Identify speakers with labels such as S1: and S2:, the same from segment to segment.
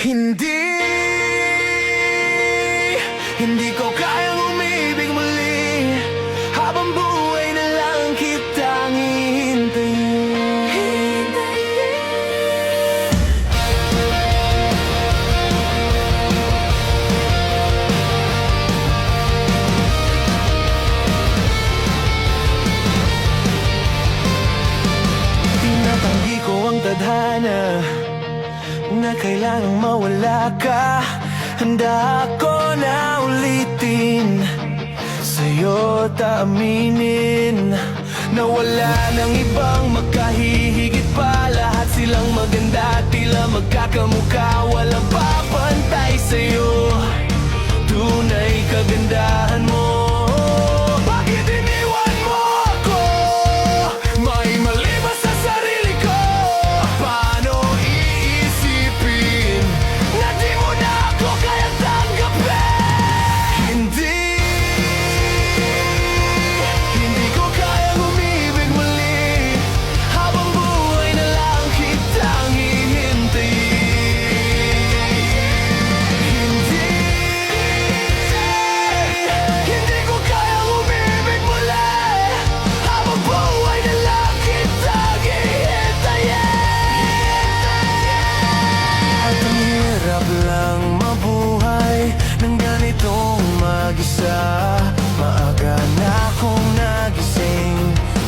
S1: Hindi, hindi ko kayang umibig muli, habang buhay na lang kitang hihintayin. Tinatanggi ko ang tadhana na kailangang mawala ka. Handa ako na ulitin, sa'yo taaminin na wala nang ibang magkahihigit pa. Lahat silang maganda, tila magkakamukha, walang papantay sa'yo. Tunay kagandahan mo. Bakit iniwan mo ako? May mali ba sa sarili ko? Paano iisipin na di mo na ako kaya tanggapin? Hindi ko kayang umibig muli, habang buhay na lang kitang hihintayin. Hindi ko kayang umibig muli, habang buhay na lang kitang hihintayin. At ang hirap lang mabuhay ng ganitong mag-isa. Maaga na akong nagising,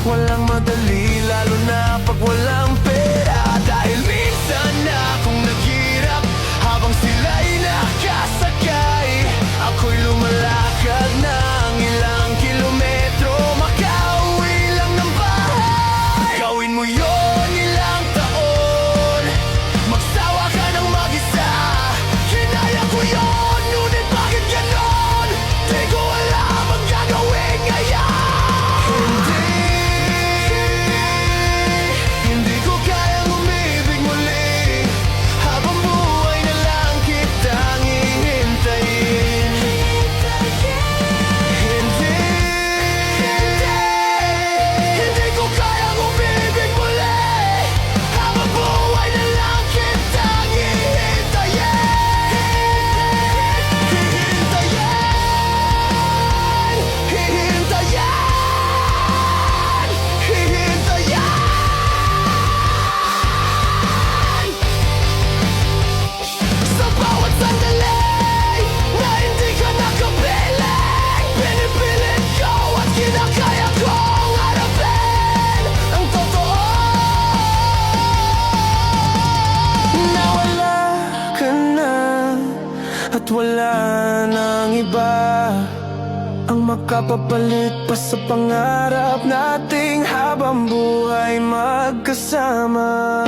S1: walang madali, lalo na pag walang pera. Dahil minsan na akong naghirap habang sila'y nakasakay. Ako'y lumalakad ng ilang kilometro, makauwi lang ng bahay. Gawin mo yon ilang taon, magsawa ka ng mag-isa. Kinaya ko yon, ngunit bakit ganon? Di ko alam ang gagawin ngayon. Hindi ko kayang umibig muli, habang buhay na lang kitang hihintayin. Hindi ko kayang umibig muli, habang buhay na lang kitang hihintayin. Sa bawat sandali na hindi ka nakapiling, pinipilit ko at kinakaya kong harapin ang totoo. Nawala ka na at wala nang iba ang makapapalit pa sa pangarap nating habang buhay magkasama.